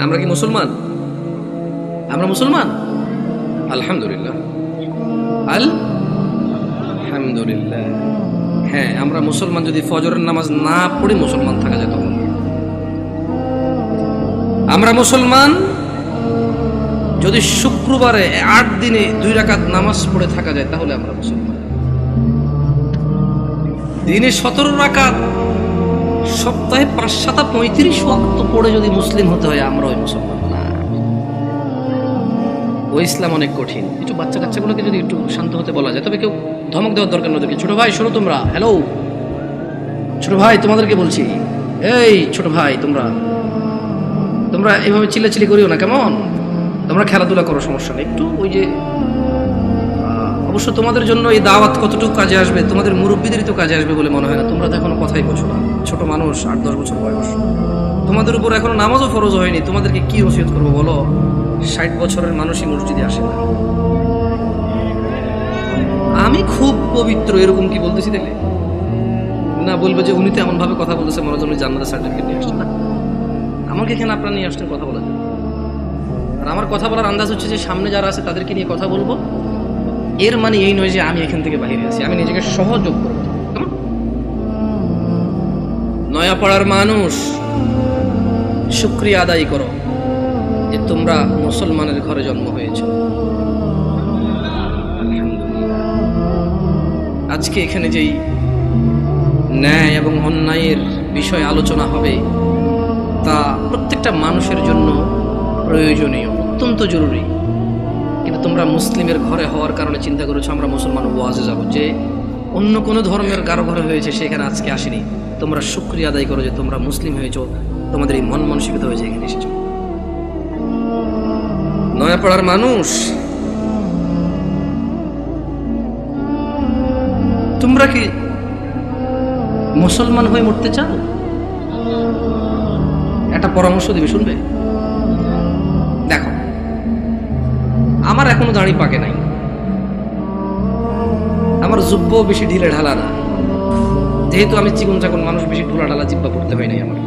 আমরা কি মুসলমান? আমরা মুসলমান? আলহামদুলিল্লাহ, আলহামদুলিল্লাহ। হ্যাঁ, আমরা মুসলমান। যদি ফজরের নামাজ না পড়ে মুসলমান থাকা যেত। আমরা মুসলমান যদি শুক্রবারে 8 দিনে 2 রাকাত নামাজ পড়ে থাকা যায়, তাহলে আমরা মুসলমান। দিনে 17 রাকাত, সপ্তাহে 5-7-35 ওয়াক্ত পড়ে যদি মুসলিম হতে হয়, আমরা ওই মুসলমান না। ওই ইসলাম অনেক কঠিন। একটু বাচ্চা কাচ্চাগুলোকে যদি একটু শান্ত হতে বলা যায়, তবে কেউ ধমক দেওয়ার দরকার নয়। ছোট ভাই শোনো, তোমরা, হ্যালো ছোট ভাই, তোমাদেরকে বলছি, এই ছোট ভাই, তোমরা এইভাবে চিল্লাচিল্লি করিও না, কেমন? তোমরা খেলাধুলা করো, সমস্যা নেই। একটু ওই যে অবশ্য তোমাদের জন্য এই দাওয়াত কতটুকু কাজে আসবে, তোমাদের মুরব্বীদেরই তো কাজে আসবে বলে মনে হয় না। তোমরা তো এখনো কথাই বলছো না, ছোট মানুষ, 8-10 বছর বয়স। তোমাদের উপর এখনো নামাজও ফরজ হয়নি। তোমাদেরকে কি ওসিয়ত করবো বলো? 60 বছরের মানুষই মসজিদে আসে না। আমি খুব পবিত্র এরকম কি বলতেছি? দেখলে না, বলবে যে উনি তো এমন ভাবে কথা বলতেছে মনে হচ্ছে উনি জান্নাতের সার্টিফিকেট নিয়ে আসছেন। না, আমাকে এখানে আপনারা নিয়ে আসছেন কথা বলার জন্য। আর আমার কথা বলার আন্দাজ হচ্ছে যে সামনে যারা আছে তাদেরকে নিয়ে কথা বলবো। এর মানে এই নয় যে আমি এখান থেকে বাহিরে আছি, আমি নিজেকে সহযোগ করবো। নয়াপাড়ার মানুষ, শুকরিয়া আদায় করো যে তোমরা মুসলমানের ঘরে জন্ম হয়েছ। আজকে এখানে যেই ন্যায় এবং অন্যায়ের বিষয় আলোচনা হবে, তা প্রত্যেকটা মানুষের জন্য প্রয়োজনীয়, অত্যন্ত জরুরি। কিন্তু তোমরা মুসলিমের ঘরে হওয়ার কারণে চিন্তা করেছো আমরা মুসলমান ওয়াজে যাব, যে অন্য কোনো ধর্মের কারো ঘরে হয়েছে সেখানে আজকে আসেনি। তোমরা শুকরিয়া আদায় করো যে তোমরা মুসলিম হয়েছো, তোমাদের এই মন মানসিকতা হয়েছে এখানে এসেছো। নয়াপাড়ার মানুষ, তোমরা কি মুসলমান হয়ে মরতে চাও? একটা পরামর্শ দিবে, শুনবে? দেখো, আমার এখনো দাড়ি পাকে নাই, আমার জুব্বো বেশি ঢিলে ঢালা না, যেহেতু আমি চিকন চাকন মানুষ, বেশি ঢোলা ঢালা জিব্বা পড়তে হয় নাই। আমার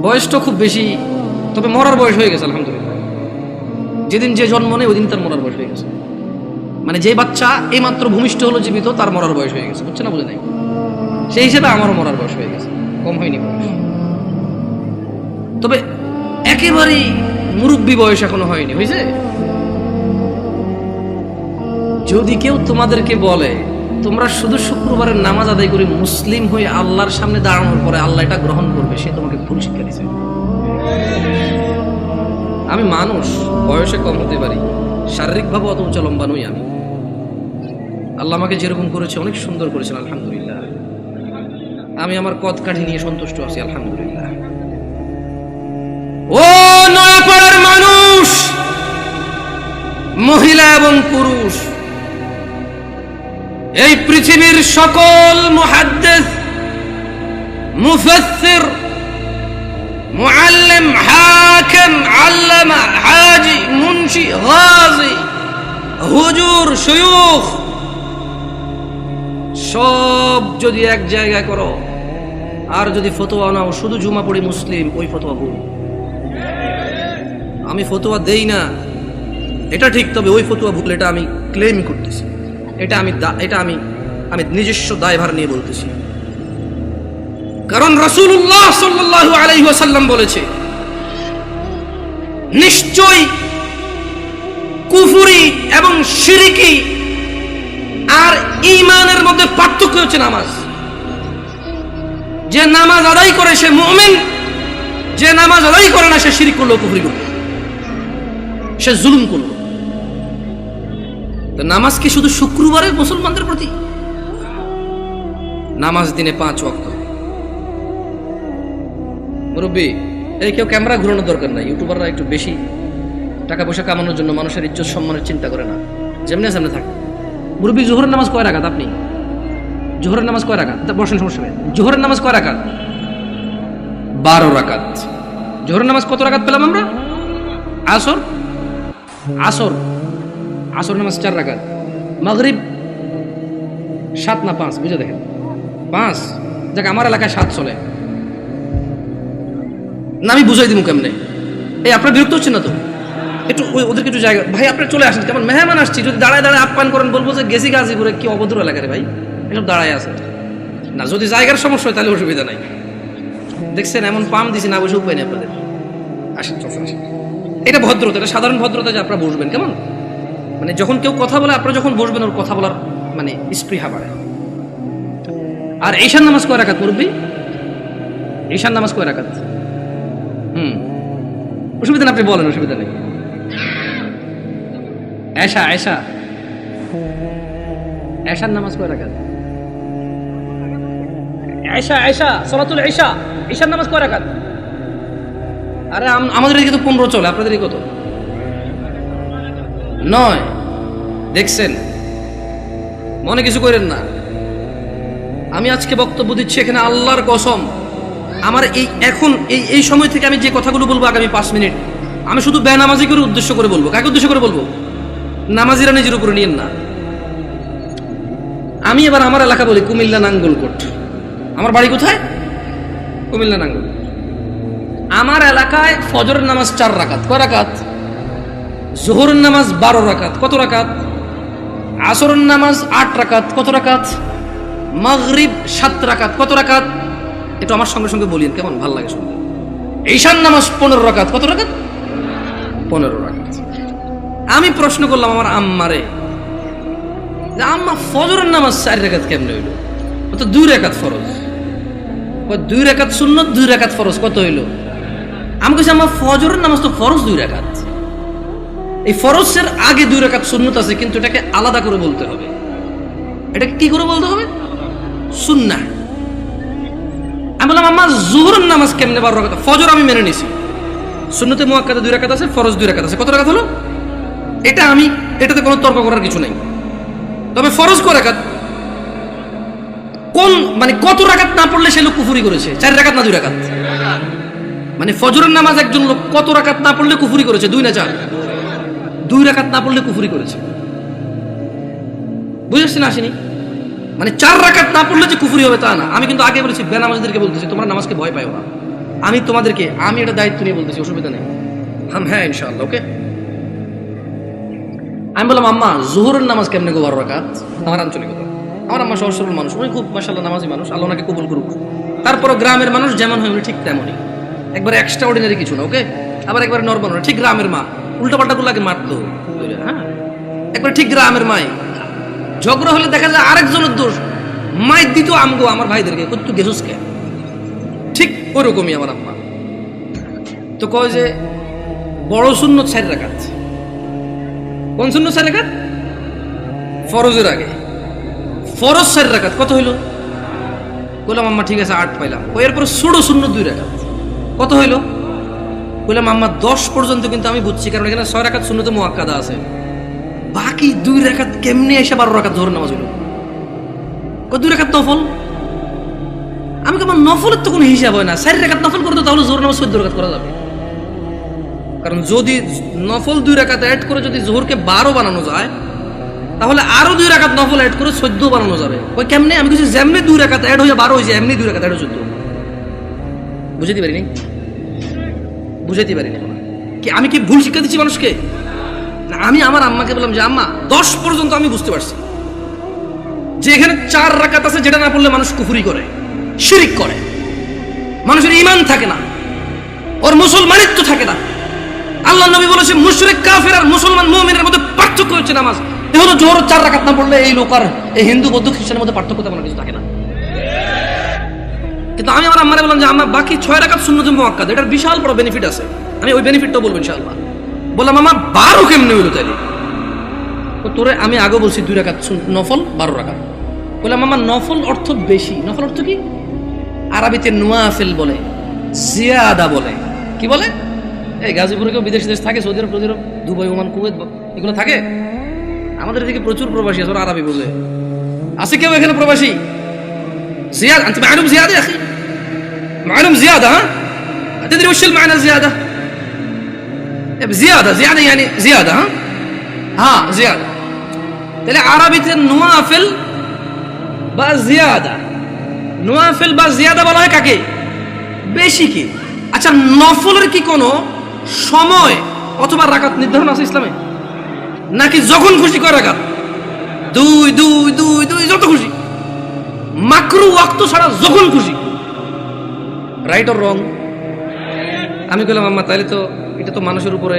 বয়সটা খুব বেশি, তবে মরার বয়স হয়ে গেছে আলহামদুলিল্লাহ। যেদিন যে জন্ম নেই ওই দিন তার মরার বয়স হয়ে গেছে। মানে যে বাচ্চা এই মাত্র ভূমিষ্ঠ হলো জীবিত, তার মরার বয়স হয়ে গেছে, বুঝছে না? বুঝে নাই? সেই হিসেবে আমারও মরার বয়স হয়ে গেছে, কম হয়নি বয়স। তবে একেবারেই মুরব্বী বয়স এখনো হয়নি, হয়েছে। যদি কেউ তোমাদেরকে বলে তোমরা শুধু শুক্রবারের নামাজ আদায় করে মুসলিম হয়ে আল্লাহর সামনে দাঁড়ানোর পরে আল্লাহ এটা গ্রহণ করবে, সে তোমাকে ভুল শিক্ষা দিচ্ছে। আমি মানুষ, বয়সে কম হতে পারি, শারীরিকভাবে অত উঁচা লম্বা নই আমি। আল্লাহ আমাকে যেরকম করেছে অনেক সুন্দর করেছেন আলহামদুলিল্লাহ। আমি আমার কদ কাঠি নিয়ে সন্তুষ্ট আছি আলহামদুলিল্লাহ। ও নয়াপাড়ার মানুষ, মহিলা এবং পুরুষ, এই পৃথিবীর সকল মুহাদ্দিস, মুফাসসির, মুআল্লিম, হাকিম, আল্লামা, হাজি, মুন্সি, গাজী, হুজুর, শায়খ, সব যদি এক জায়গায় করো আর যদি ফতোয়া নাও শুধু জুমা পড়ি মুসলিম, ওই ফতোয়া ভুল। আমি ফতোয়া দেই না এটা ঠিক, তবে ওই ফতোয়া ভুল, এটা আমি ক্লেম করতেছি, এটা আমি নিজস্ব দায়ভার নিয়ে বলতেছি। কারণ রাসূলুল্লাহ সাল্লাল্লাহু আলাইহি ওয়াসাল্লাম বলেছে, নিশ্চয়ই কুফরি এবং শিরকি আর ঈমানের মধ্যে পার্থক্য হচ্ছে নামাজ। যে নামাজ আদায় করে সে মুমিন, যে নামাজ আদায় করে না সে শিরক করলো, কুফরি করলো, সে জুলুম করলো। তো নামাজ কি শুধু শুক্রবারে মুসলমানদের প্রতি? নামাজ দিনে 5 ওয়াক্ত। মুরব্বী, এই কেউ ক্যামেরা ঘুরানোর দরকার নাই। ইউটিউবাররা একটু বেশি টাকা পয়সা কামানোর জন্য মানুষের ইজ্জত সম্মানের চিন্তা করে না, যেমনি সামনে থাকে। মুরব্বী, জোহরের নামাজ কয় রাকাত? আপনি জোহরের নামাজ কয় রাকাত? বসেন, সমস্যা নেই। জোহরের নামাজ কয় রাকাত? 12 রাকাত। জোহরের নামাজ কত রাকাত পেলাম আমরা? আসর নামাজ 4 রাকাত। মাগরিব 7 না 5? বুঝে দেখেন, 5। দেখ, আমার এলাকায় 7 চলে। না আমি বুঝাই দিব কেমনে? এই আপনার বিরক্ত হচ্ছে না তো? একটু ওদেরকে একটু জায়গা, ভাই আপনি চলে আসেন, কেমন মেহমান আসছি, যদি দাঁড়ায় দাঁড়ায় আপ্যায়ন করেন বলবো যে গেছি গাজীপুরে, কি অভদ্র এলাকা রে ভাই, এসব দাঁড়ায় আছে না। যদি জায়গার সমস্যা হয় তাহলে অসুবিধা নাই। দেখছেন এমন পাম দিছি না, বসে উপায় নেই আপনাদের। আসেন চলছেন, আসেন। এটা ভদ্রতা, এটা সাধারণ ভদ্রতা যে আপনারা বসবেন, কেমন মানে যখন কেউ কথা বলে আপনারা যখন বসবেন ওর কথা বলার মানে স্পৃহা বাড়ে। আর ঈশান নামাজ কয় রাকাত মুরব্বি? ঈশান নামাজ কয় রাকাত? অসুবিধা না, আপনি বলেন, অসুবিধা নেই। এশা এশা এশার নামাজ কয় রাকাত? এশা এশা সালাতুল ইশা, ঈশার নামাজ কয় রাকাত? আরে আমাদের এদিকে তো 15 চলে, আপনাদের কত? 9। দেখছেন, মনে কিছু করেন না। আমি আজকে বক্তব্য দিচ্ছি এখানে আল্লাহর কসম, আমার এই সময় থেকে আমি যে কথাগুলো বলবো আগামী 5 মিনিট, আমি শুধু বেনামাজিকে উদ্দেশ্য করে বলবো। কাকে উদ্দেশ্য করে বলবো? নামাজিরা নিজের উপরে নিয়েন না। আমি এবার আমার এলাকা বলি, কুমিল্লা নাঙ্গলকোট। আমার বাড়ি কোথায়? কুমিল্লা নাঙ্গলকোট। আমার এলাকায় ফজরের নামাজ 4 রাকাত। কয় রাকাত? জোহরের নামাজ 12 রাকাত। কত রাকাত? আসরের নামাজ 8 রাকাত। কত রাকাত? মাগরিব 7 রাকাত। কত রাকাত? একটু আমার সঙ্গে সঙ্গে বলিন, কেমন ভাল লাগে শুনতে। ঈশান নামাজ 15 রাকাত। কত রাকাত? 15 রাকাত। আমি প্রশ্ন করলাম আমার আম্মারে, যে আম্মা ফজরের নামাজ 4 রাকাত কেমনে হইল? তো 2 রাকাত ফরজ। 2 রাকাত সুন্নত, 2 রাকাত ফরজ, কত হইল? আমি কইছি আম্মা ফজরের নামাজ তো ফরজ 2 রাকাত, এই ফরজের আগে 2 রাকাত সুন্নত আছে, কিন্তু এটাকে আলাদা করে বলতে হবে। এটাকে কি করে বলতে হবে? সুন্নাহ। আমি বললাম আম্মা জোহরের নামাজ কেমনে 12 রাকাত? ফজর আমি মেনে নিছি, সুন্নতে মুআক্কাদা 2 রাকাত আছে, ফরজ 2 রাকাত আছে। কত রাকাত হলো? এটাতে কোনো তর্ক করার কিছু নাই। তবে ফরজ কয় রাকাত? কোন মানে কত রাকাত না পড়লে সে লোক কুফরি করেছে? 4 রাকাত না 2 রাকাত? মানে ফজরের নামাজ একজন লোক কত রাকাত না পড়লে কুফরি করেছে? 2 না 4? 2 রাকাত না পড়লে কুফরি করেছে। বুঝেছেন? আসেনি মানে 4 রাকাত না পড়লে যে কুফরি হবে তা না। আমি কিন্তু আগে বলেছি, বেনামাজিদেরকে বলতেছি তোমরা নামাজকে ভয় পাও না। আমি এটা দায়িত্ব নিয়ে বলতেছি, অসুবিধা নেই। হ্যাঁ ইনশাআল্লাহ, ওকে। আমি বললাম আম্মা জোহরের নামাজ কেমনে গো 12 রাকাত? আমার আঞ্চলিকতা, আমার আম্মা সহজ সরল মানুষ, উনি খুব মাশাআল্লাহ নামাজি মানুষ, আল্লাহ ওনাকে কবুল করুক। তারপরও গ্রামের মানুষ যেমন হয় উনি ঠিক তেমনই, একবারে এক্সট্রা অর্ডিনারি কিছু না, ওকে। আবার একবারে নরমাল, ঠিক গ্রামের মা। উল্টাপাল্টা গুলো আগে মারতো, হ্যাঁ, একবারে ঠিক গ্রামের মাই। ঝগড়া হলে দেখা যায় আরেকজনের দোষ, মায়ের দিত আমগো আমার ভাইদেরকে, তুই গেছুস কে, ঠিক ওরকমই আমার আম্মা। তো কয় যে বড় সুন্নত 4 রাকাত। কোন সুন্নত 4 রাকাত? ফরজের আগে ফরজ 4 রাকাত। কত হইল? বললাম আম্মা ঠিক আছে 8 পাইলাম। এরপর ছোট সুন্নত 2 রাকাত। কত হইল? বললাম আম্মা 10 পর্যন্ত কিন্তু আমি বুঝছি, কারণ এখানে 6 রাকাত সুন্নতে মুআক্কাদা আছে, বাকি 2 রাকাত কেমনে এসে 12 রাকাত জোহর নামাজ হইল? 2 রাকাত নফল। আমি আমার নফলের তো কোনো হিসাব হয় না। 4 রাকাত নফল করতে তাহলে জোহর নামাজ 14 রাকাত করা যাবে, কারণ যদি নফল 2 রাকাত অ্যাড করে যদি জোহরকে 12 বানানো যায়, তাহলে আরো 2 রাকাত নফল অ্যাড করে 14 বানানো যাবে। ওই কেমনে? আমি কিছু যেমনি 2 রাকাত অ্যাড হয়ে 12 হয়েছে, এমনি 2 রাকাত অ্যাড হয়ে 14। বুঝাইতে পারিনি কি? আমি কি ভুল শিক্ষা দিচ্ছি মানুষকে? না, আমি আমার আম্মাকে বললাম যে আম্মা 10 পর্যন্ত আমি বুঝতে পারছি যে এখানে 4 রাকাত আছে, যেটা না পড়লে মানুষ কুফরি করে, শিরিক করে, মানুষের ঈমান থাকে না, ওর মুসলমানিত্ব থাকে না। আল্লাহ নবী বলেছে মুশরিক কাফের আর মুসলমান মুমিনের মধ্যে পার্থক্য হচ্ছে নামাজ। এই হলো জোহর 4 রাকাত না পড়লে এই লোক আর এই হিন্দু বৌদ্ধ খ্রিস্টানের মধ্যে পার্থক্য তেমন কিছু থাকে না। কিন্তু আমি আমার আম্মারে বললাম যে আম্মা বাকি 6 রাকাত সুন্নতে মুআক্কাদা, এটার বিশাল বড় বেনিফিট আছে, আমি ওই বেনিফিটটাও বলবো ইনশাআল্লাহ। বললাম আম্মা 12 কেমনে হইলো তাইলে? তোরে আমি আগে বলছি 2 রাকাত নফল 12 রাকাত। বললাম আম্মা নফল অর্থ বেশি। নফল অর্থ কি? আরবিতে নওয়াফিল বলে, জিয়াদা বলে। কি বলে? এই গাজীপুরে কেউ বিদেশ দেশ থাকে, সৌদি আরব, দুবাই, ওমান, কুয়েত, এগুলো থাকে। আমাদের এদিকে প্রচুর প্রবাসী আছে, ওরা আরবি বোঝে। আছে কেউ এখানে প্রবাসী? زيادة أنت معلوم زيادة يا أخي، معلوم زيادة، ها تدري وش المعنى زيادة؟ زيادة يعني زيادة، ها زيادة তাহলে আরবিতে নওয়াফিল বা জিয়াদা, নওয়াফিল বা জিয়াদা বলা হয় কাকে? বেশি কি? আচ্ছা, নফলের কি কোনো সময় অথবা রাকাত নির্ধারণ আছে ইসলামে, নাকি যখন খুশি কয় রাকাত? দুই দুই দুই দুই যত খুশি, মাকরু ওয়াক্ত ছাড়া যখন খুশি। Right or wrong? আমি বললাম আম্মা তাহলে তো এটা তো মানুষের উপরে,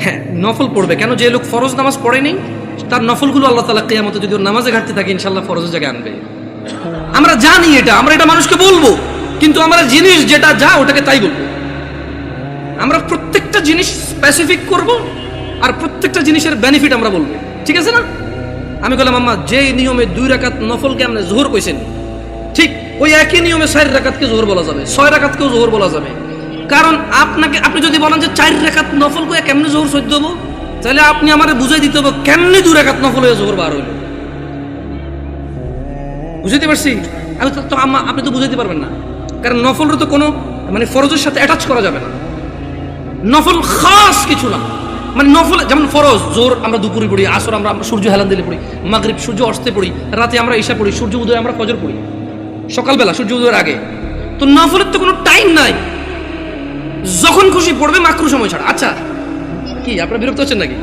হ্যাঁ নফল পড়বে কেন? যে লোক ফরজ নামাজ পড়েনি তার নফলগুলো আল্লাহ তাআলা কিয়ামতে যদি ওর নামাজে ঘাটতি থাকে ইনশাআল্লাহ ফরজের জায়গায় আনবে। আমরা জানি এটা, আমরা এটা মানুষকে বলবো, কিন্তু আমরা জিনিস যেটা যা ওটাকে তাই বলবো। আমরা প্রত্যেকটা জিনিস স্পেসিফিক করব আর প্রত্যেকটা জিনিসের বেনিফিট আমরা বলবো, ঠিক আছে না? আমি বললাম আম্মা যে নিয়মে 2 রাকাত নফলকে আপনি যোহর কইছেন, ঠিক ওই একই নিয়মে 4 রাকাতকে যোহর বলা যাবে, 6 রাকাতকেও যোহর বলা যাবে। কারণ আপনি যদি বলেন যে 4 রাকাত নফল কয়ে কেমনে যোহর সহ্য হবো, তাহলে আপনি আমারে বুঝাই দিতে হবে কেমনে 2 রাকাত নফল হয়ে যোহর বার হইল। বুঝাইতে পারছি? আমি তো আম্মা আপনি তো বুঝাইতে পারবেন না, কারণ নফলের তো কোনো মানে ফরজের সাথে অ্যাটাচ করা যাবে না। নফল খাস কিছু না, মানে নফল যেমন ফরজ জোর আমরা দুপুরে পড়ি, আসর আমরা সূর্য হেলান দিলে পড়ি, মাগরিব সূর্য অস্তে পড়ি, রাতে আমরা ঈশা পড়ি, সূর্য উদয় আমরা ফজর পড়ি, সকালবেলা সূর্য উদয়ের আগে। তো নফলের তো কোনো টাইম নাই, যখন খুশি পড়বে মাকরু সময় ছাড়া। আচ্ছা কি আপনারা বিরক্ত হচ্ছেন নাকি?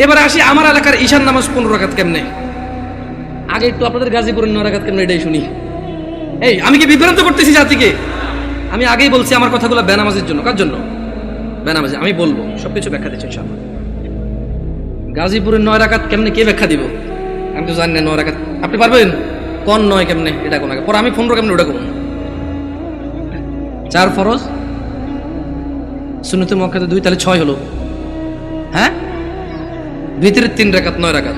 এবারে আসি আমার এলাকার ঈশার নামাজ 15 রাকাত কেমনে। আগে একটু আপনাদের গাজীপুরের 9 রাকাত কেমনে এটাই শুনি। এই আমি কি বিভ্রান্ত করতেছি জাতিকে? আমি আগেই বলছি আমার কথাগুলো বেনামাজের জন্য। কার জন্য? বেনামাজি। আমি বলবো সবকিছু ব্যাখ্যা দিচ্ছি ইনশাআল্লাহ। গাজীপুরের 9 রাকাত কেমনে কে ব্যাখ্যা দিব? আমি তো জানি না 9 রাকাত। আপনি পারবেন? কোন 9 কেমনে এটা কোন আগে, পরে আমি 15 কেমনে ওটা করব। 4 ফরজ, সুন্নতে মুআক্কাদা 2, তাহলে 6 হলো। হ্যাঁ, ভিতরে 3 রাকাত, 9 রাকাত।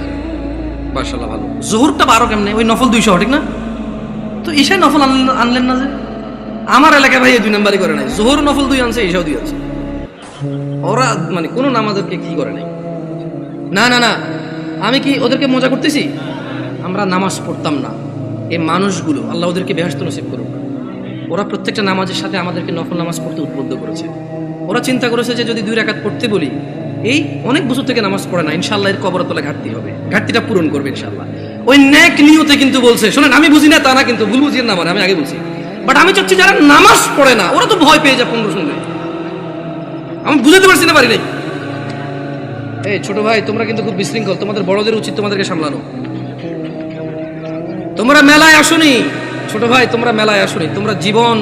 মাশাআল্লাহ ভালো। যোহরটা 12 কেমনে? ওই নফল 200, ঠিক না? তো ঈশা নফল আনলেন না যে? আমার এলাকায় ভাই 2 নাম্বারই করে নাই, যোহর নফল 2 আনছে, ঈশাও 2 আনছে। ওরা মানে কোনো নামাজকে কি করে নাই। না না না, আমি কি ওদেরকে মজা করতেছি? আমরা নামাজ পড়তাম না, এই মানুষগুলো আল্লাহ ওদেরকে বেহেশত নসিব করুক, ওরা প্রত্যেকটা নামাজের সাথে আমাদেরকে নফল নামাজ পড়তে উদ্বুদ্ধ করেছে। ওরা চিন্তা করেছে যে যদি 2 রাকাত পড়তে বলি, এই অনেক বছর থেকে নামাজ পড়ে না, ইনশাআল্লাহ এর কবরের তলায় ঘাটতি হবে, ঘাটতিটা পূরণ করবে ইনশাআল্লাহ। ওই নেক নিয়তে কিন্তু বলছে। শোনেন, আমি বুঝি না তা না, কিন্তু ভুল বুঝিয়ে না, মানে আমি আগে বলছি, বাট আমি চাচ্ছি যারা নামাজ পড়ে না ওরা তো ভয় পেয়ে যায় 15 শুনলে। আমি বুঝাতে পারছি না, পারি নাই। এই ছোট ভাই তোমরা কিন্তু খুব বিশৃঙ্খল, তোমাদের বড়দের উচিত তোমাদেরকে সামলানো। তোমরা মেলায় আসোনি ছোট ভাই, তোমরা মেলায় আসোনি, তোমরা জীবন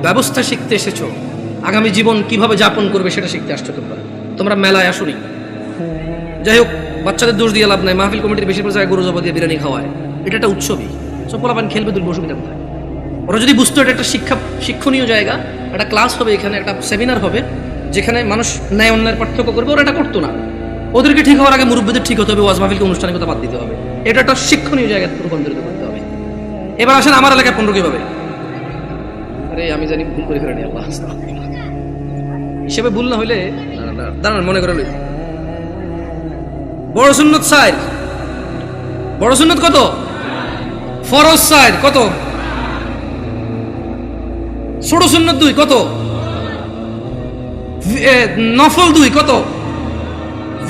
ব্যবস্থা শিখতে এসেছো, আগামী জীবন কিভাবে যাপন করবে সেটা শিখতে আসছো। তোমরা মেলায় আসোনি। যাই হোক, বাচ্চাদের দোষ দিয়ে লাভ নাই। মাহফিল কমিটির বেশিরভাগ জায়গায় গরু জবা দিয়ে বিরিয়ানি খাওয়ায়, এটা একটা উৎসবই, সব পোলাপান খেলবে, দুর্ব অসুবিধা কোথায়? ওরা যদি বুঝতো এটা একটা শিক্ষণীয় জায়গা, একটা ক্লাস হবে এখানে, একটা সেমিনার হবে যেখানে মানুষ ন্যায় অন্যায়ের পার্থক্য করবে, ওরা এটা করতো না। ওদেরকে ঠিক হওয়ার আগে মুরব্বীদের ঠিক হতে হবে, ওয়াজ মাহফিলকে আনুষ্ঠানিকতা বাদ দিতে হবে, এটা একটা শিক্ষণীয় জায়গায় রূপান্তরিত করতে হবে। এবার আসেন আমার এলাকায় 15 কিভাবে? আরে আমি জানি ভুল করে ফেলেনি, আল্লাহ হিসেবে ভুল না হইলে দাঁড়ান মনে করে লই। বড় সুন্নত 4, বড় সুন্নত কত? ফরজ 4 কত? ছোট সুন্নত 2 কত? নফল 2 কত?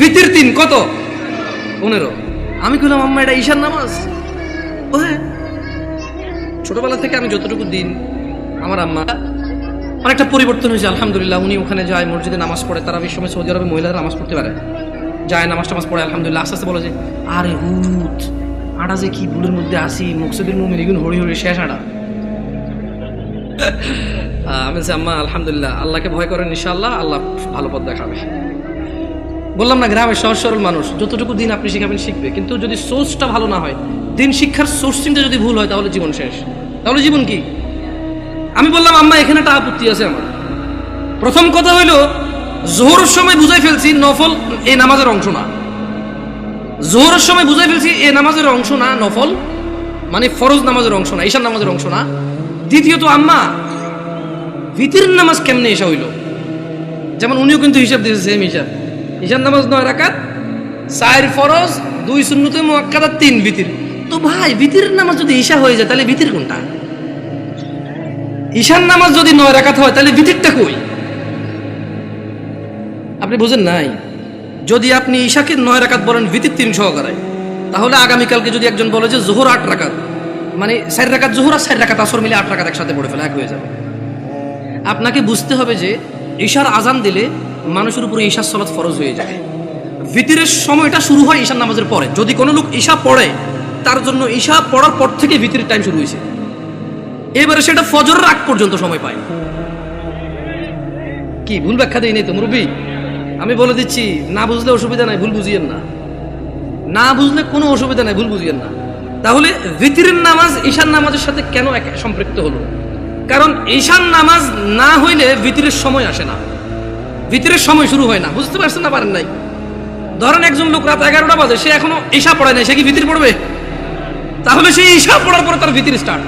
ভিতর 3 কত? 15। আমি কইলাম আম্মা এটা ঈশার নামাজ? ও হ্যাঁ। ছোটবেলা থেকে আমি যতটুকু দিন, আমার আম্মা অনেকটা পরিবর্তন হয়েছে আলহামদুলিল্লাহ। উনি ওখানে যায়, মসজিদে নামাজ পড়ে, তারাবির সময় সৌদি আরবে মহিলারা নামাজ পড়তে পারে, যায় নামাজ টামাজ পড়ে আলহামদুলিল্লাহ। আস্তে আস্তে বলে যে আরে হুত আটা যে কি ভুলের মধ্যে আসি, মকসুদের মুমিন এগুলো হরি হরি শেষ আটা। আমি বলছি আম্মা আলহামদুলিল্লাহ, আল্লাহকে ভয় করেন, ইনশাআল্লাহ আল্লাহ ভালো পথ দেখাবে। বললাম না, গ্রামের সহজ সরল মানুষ, যতটুকু দিন আপনি শিখাবেন শিখবে, কিন্তু যদি সোর্সটা ভালো না হয়, দিন শিক্ষার সোর্সিংটা যদি ভুল হয়, তাহলে জীবন শেষ। তাহলে জীবন কি? আমি বললাম আম্মা এখানে একটা আপত্তি আছে আমার। প্রথম কথা হইলো, জোহরের সময় বুঝাই ফেলছি নফল এই নামাজের অংশ না। জোহরের সময় বুঝাই ফেলছি এই নামাজের অংশ না, নফল মানে ফরজ নামাজের অংশ না, ঈশার নামাজের অংশ না। দ্বিতীয়ত আম্মা ভিতরের নামাজ কেমনে এসা হইল? যেমন উনিও কিন্তু হিসাব দিয়েছে সেম হিসাব। ঈশার নামাজ 9 রাকাত, 4 ফরজ, 2 সুন্নতে মুআক্কাদা, 3 ভিতর। তো ভাই ভিতরের নামাজ যদি ঈশা হয়ে যায় তাহলে ভিতর কোনটা? ঈশার নামাজ যদি 9 রাকাত হয় তাহলে ভিতরটা কই? আপনি বুঝেন নাই? যদি আপনি ঈশাকে 9 রাকাত বলেন ভিতর 3 সহকারে, তাহলে আগামীকালকে যদি একজন বলে যে জোহর 8 রাকাত, মানে 4 রাকাত জোহর আর 4 রাকাত আসর মিলে 8 রাকাত একসাথে পড়ে ফেলে, এক হয়ে যাবে। আপনাকে বুঝতে হবে যে ঈশার আজান দিলে মানুষের উপরে ঈশার সালাত ফরজ হয়ে যায়। ভিতরের সময়টা শুরু হয় ঈশার নামাজের পরে। যদি কোনো লোক ঈশা পড়ে, তার জন্য ঈশা পড়ার পর থেকে ভিতরের টাইম শুরু হয়েছে, এবারে সেটা ফজরের আগ পর্যন্ত সময় পায়। কি ভুল ব্যাখ্যা দেই নেই তো মুরব্বী? আমি বলে দিচ্ছি, না বুঝলে অসুবিধা নাই, ভুল বুঝিয়েন না। না বুঝলে কোনো অসুবিধা নাই, ভুল বুঝিয়েন না। তাহলে ভিতরের নামাজ ঈশার নামাজের সাথে কেন সম্পৃক্ত হলো? কারণ ঈশার নামাজ না হইলে ভিতরের সময় আসে না, ভিতরের সময় শুরু হয় না। বুঝতে পারছেন না পারেন নাই? ধরেন একজন লোক রাত 11টা বাজে, সে এখনো ঈশা পড়ায় নাই, সে কি ভিতর পড়বে? তাহলে সে ঈশা পড়ার পরে তার ভিতর স্টার্ট।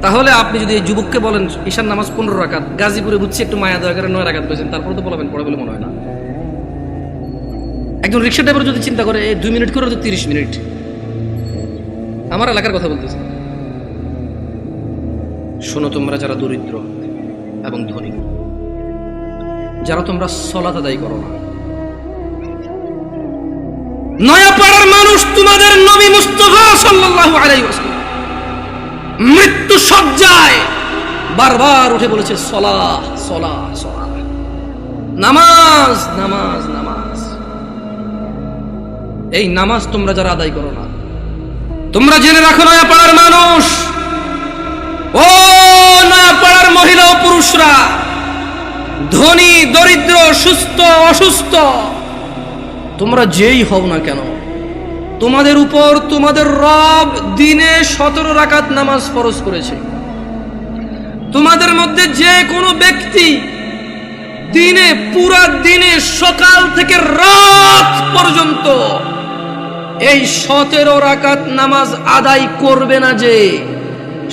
তাহলে আপনি যদি এই যুবককে বলেন ঈশার নামাজ 15 রাকাত, গাজীপুরে বুঝছি একটু মায়া দয়া করে 9 রাকাত পেয়েছেন, তারপরে তো বলবেন পড়ে বলে মনে হয় না। একজন রিক্সা ড্রাইভার যদি চিন্তা করে 2 মিনিট করে তো 30 মিনিট। আমার এলাকার কথা বলতেছি। শোনো তোমরা যারা দরিদ্র এবং ধনী, যারা তোমরা সালাত আদায় করো না, নয়াপাড়ার মানুষ তোমাদের নবী মুস্তাফা সাল্লাল্লাহু আলাইহি ওয়াসাল্লাম মৃত্যু সজ্জায় বারবার উঠে বলেছে সালাহ সালাহ সালাহ, নামাজ নামাজ নামাজ। এই নামাজ তোমরা যারা আদায় করো না, তোমরা জেনে রাখো নয়াপাড়ার মানুষ, ও নয়াপাড়ার মহিলা ও পুরুষরা, ধনী দরিদ্র, সুস্থ অসুস্থ, তোমরা যেই হও না কেন, তোমাদের উপর তোমাদের রব দিনে 17 রাকাত নামাজ ফরজ করেছে। তোমাদের মধ্যে যে কোনো ব্যক্তি দিনে, পুরা দিনে সকাল থেকে রাত পর্যন্ত এই 17 রাকাত নামাজ আদায় করবে না, যে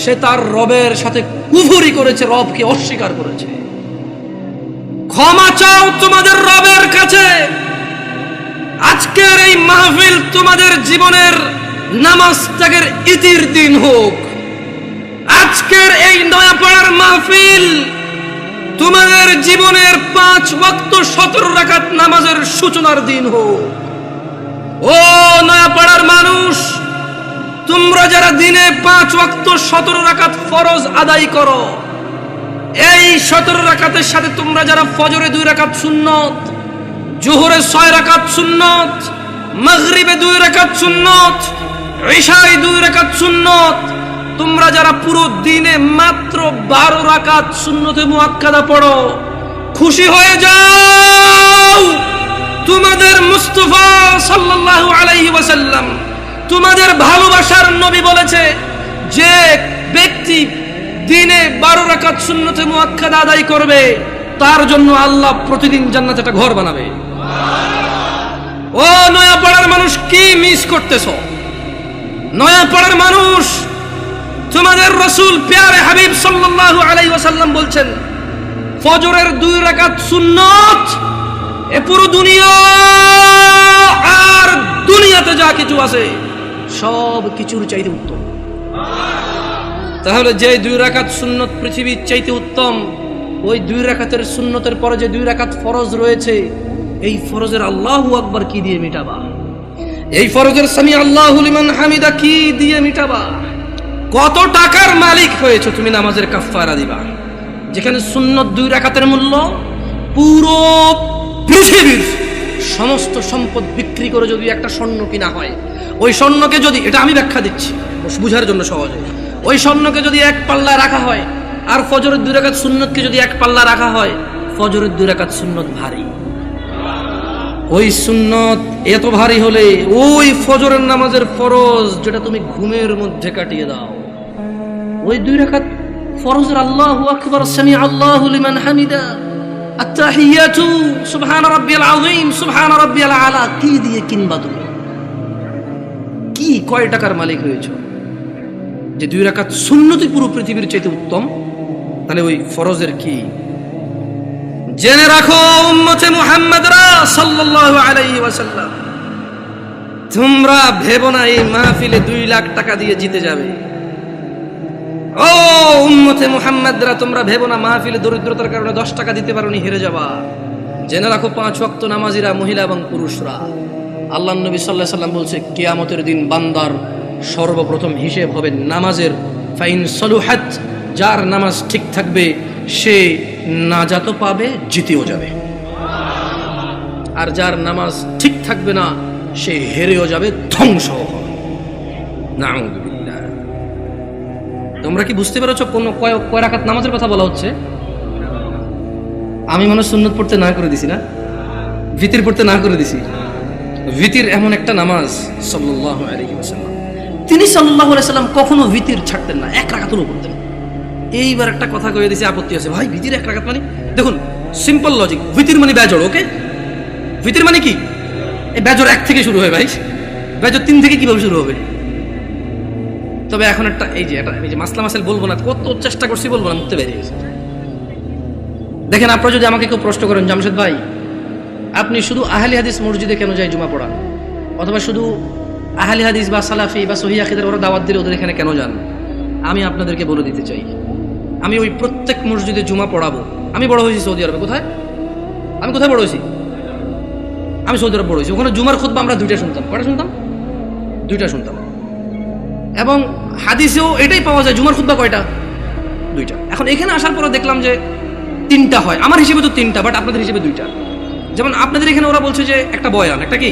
সে তার রবের সাথে কুফরি করেছে, রবকে অস্বীকার করেছে। ক্ষমা চাও তোমাদের রবের কাছে। আজকের এই মাহফিল তোমাদের জীবনের নামাজ ত্যাগের ইতির দিন হোক। আজকের এই নয়াপাড়ার মাহফিল তোমাদের জীবনের 5 ওয়াক্ত 17 রাকাত নামাজের সূচনার দিন হোক। ও নয়াপাড়ার মানুষ, তোমরা যারা দিনে 5 ওয়াক্ত 17 রাকাত ফরজ আদায় করো, এই 17 রাকাতের সাথে তোমরা যারা ফজরে 2 রাকাত সুন্নত, জোহরে 6 রাকাত সুন্নত, মাগরিবে 2 রাকাত সুন্নত, ইশায় 2 রাকাত সুন্নত, তোমরা যারা পুরো দিনে মাত্র 12 রাকাত সুন্নতে মুআক্কাদা পড়ো, খুশি হয়ে যাও। তোমাদের মুস্তাফা সাল্লাল্লাহু আলাইহি ওয়াসাল্লাম, তোমাদের ভালোবাসার নবী বলেছে, যে ব্যক্তি দিনে 12 রাকাত সুন্নতে মুআক্কাদা আদায় করবে, তার জন্য আল্লাহ প্রতিদিন জান্নাতে একটা ঘর বানাবে। ও নয়াপাড়ার মানুষ, কি মিস করতেছো? নয়াপাড়ার মানুষ, তোমাদের রাসূল প্যারে হাবিব সাল্লাল্লাহু আলাইহি ওয়াসাল্লাম বলছেন, ফজরের 2 রাকাত সুন্নত এ পুরো দুনিয়া আর দুনিয়াতে যা কিছু আছে সব কিছুর চাইতে উত্তম। তাহলে যে 2 রাকাত সুন্নত পৃথিবীর চাইতে উত্তম, ওই 2 রাকাতের সুন্নতের পরে যে 2 রাকাত ফরজ রয়েছে, এই ফরজের আল্লাহু আকবার কি দিয়ে মিটাবা? এই ফরজের সামি আল্লাহু লিমান হামিদা কি দিয়ে মিটাবা? কত টাকার মালিক হয়েছে তুমি নামাজের কাফারা দিবা, যেখানে সুন্নত 2 রাকাতের মূল্য পুরো পৃথিবীর সমস্ত সম্পদ বিক্রি করে যদি একটা স্বর্ণ কিনা হয়, ওই স্বর্ণকে যদি, এটা আমি ব্যাখ্যা দিচ্ছি বুঝার জন্য সহজে, ওই স্বর্ণকে যদি 1 পাল্লা রাখা হয়, আর ফজরের 2 রাকাত সুন্নতকে যদি 1 পাল্লা রাখা হয়, ফজরের 2 রাকাত সুন্নত ভারী। ওই সুন্নত এত ভারী হলে ওই ফজরের নামাজের ফরজ যেটা তুমি ঘুমের মধ্যে কাটিয়ে দাও, ওই 2 রাকাত ফরজের আল্লাহু আকবার, সামি আল্লাহু লিমান হামিদা, আত-তাহিয়াতু সুবহান রাব্বিয়াল আযীম, সুবহান রাব্বিয়াল আলা কি দিয়ে কিনবা? তুমি কি কয় টাকার মালিক হয়েছো যে 2 রাকাত সুন্নতই পুরো পৃথিবীর চাইতে উত্তম? তাহলে ওই ফরজের কি? জেনে রাখো উম্মতে মুহাম্মাদরা সাল্লাল্লাহু আলাইহি ওয়াসাল্লাম, তোমরা ভেবো না এই মাহফিলে 2 লাখ টাকা দিয়ে জিতে যাবে। ও উম্মতে মুহাম্মাদরা, তোমরা ভেবো না মাহফিলে দরিদ্রতার কারণে 10 টাকা দিতে পারোনি হেরে যাবা। জেনে রাখো 5 ওয়াক্ত নামাজিরা, মহিলা এবং পুরুষরা, আল্লাহর নবী সাল্লাল্লাহু আলাইহি ওয়াসাল্লাম বলছে, কিয়ামতের দিন বান্দার সর্বপ্রথম হিসেব হবে নামাজের। ফাইন সলুহাত যার নামাজ ঠিক থাকবে সে নাজাতও পাবে, জিতেও যাবে। আর যার নামাজ ঠিক থাকবে না সে হেরেও যাবে, ধ্বংস হবে। নাউযুবিল্লাহ। তোমরা কি বুঝতে পেরেছো কোন কয় রাকাত নামাজের কথা বলা হচ্ছে? আমি মনে সুন্নত পড়তে না করে দিছি না, ভিতির পড়তে না করে দিছি। ভিতির এমন একটা নামাজ, সাল্লাল্লাহু আলাইহি ওয়াসাল্লাম, তিনি সাল্লাল্লাহু আলাইহি ওয়াসাল্লাম কখনো ভিতির ছাড়তেন না, এক রাকাতও পড়তেন। এইবার একটা কথা কয়ে দিয়েছে, আপত্তি আছে ভাই, ভিতির এক রাকাত মানে? দেখুন সিম্পল লজিক, ভিতির মানে বেজড়, ওকে? ভিতির মানে কি? এই বেজড় 1 থেকে শুরু হয় ভাই, বেজড় 3 থেকে কিভাবে শুরু হবে? তবে এখন একটা এই যে মাসলা মাসাইল বলবো না, কত চেষ্টা করছি বলবো না, মুখতে বেরিয়ে গেছে। দেখেন, আপনারা যদি আমাকে কেউ প্রশ্ন করেন, জামশেদ ভাই আপনি শুধু আহলি হাদিস মসজিদে কেন যায় জুমা পড়া, অথবা শুধু আহলি হাদিস বা সালাফি বা সহিহ আকীদার ওরা দাওয়াত দিলে ওদের এখানে কেন যান, আমি আপনাদেরকে বলে দিতে চাই, আমি ওই প্রত্যেক মসজিদে জুমা পড়াবো। আমি বড় হয়েছি সৌদি আরবে। কোথায়? আমি কোথায় বড় হয়েছি? আমি সৌদি আরব বড় হয়েছি। ওখানে জুমার খুতবা আমরা 2টা শুনতাম। কয়টা শুনতাম? 2টা শুনতাম। এবং হাদিসেও এটাই পাওয়া যায়, জুমার খুতবা কয়টা? 2টা। এখন এখানে আসার পরে দেখলাম যে 3টা হয়। আমার হিসেবে তো 3টা, বাট আপনাদের হিসেবে 2টা। যেমন আপনাদের এখানে ওরা বলছে যে একটা বয়ান, একটা কি?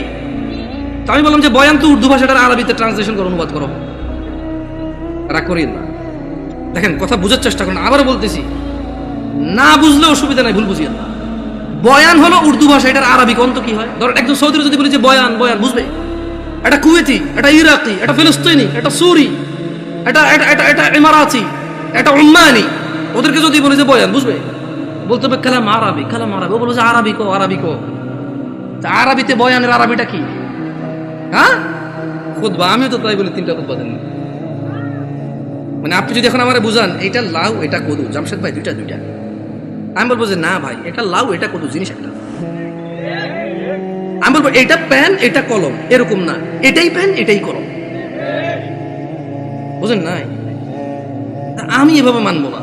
তো আমি বললাম যে বয়ান তো উর্দু ভাষাটার আরবিতে ট্রান্সলেশন করে অনুবাদ করো। রাগ করিয়েন না, দেখেন কথা বোঝার চেষ্টা করেন। আবার বলতেছি, না বুঝলে অসুবিধা নাই, ভুল বুঝিয়েন না। বয়ান হলো উর্দু ভাষা, এটার আরবি কোন তো কি হয়? ধর একজন সৌদির যদি বলি যে বয়ান, বয়ান বুঝবে? এটা কুয়েতি, এটা ইরাকি, এটা ফিলিস্তিনি, এটা সুরি, এটা এটা এটা এটা ইমারাতি, এটা উম্মানি, ওদেরকে যদি বলি যে বয়ান বুঝবে? বলতে হবে কালাম আরবি, কালাম আরবি। ও বলবে যে আরবি কো, আরবি কো। আরবিতে বয়ানের আরবিটা কি? হ্যাঁ, খুতবা। আমিও তো তাই বলি 3টা খুতবা দেন। মানে আপনি যদি এখন আমারে বুঝান এটা লাউ এটা কদু, জামশেদ ভাই 2টা, আমি বলবো যে না ভাই, এটা লাউ এটা কদু জিনিস একটা। আমি বলবো এটা পেন এটা কলম, এরকম না, এটাই পেন এটাই কলম। বুঝেন নাই? আমি এভাবে মানবো না।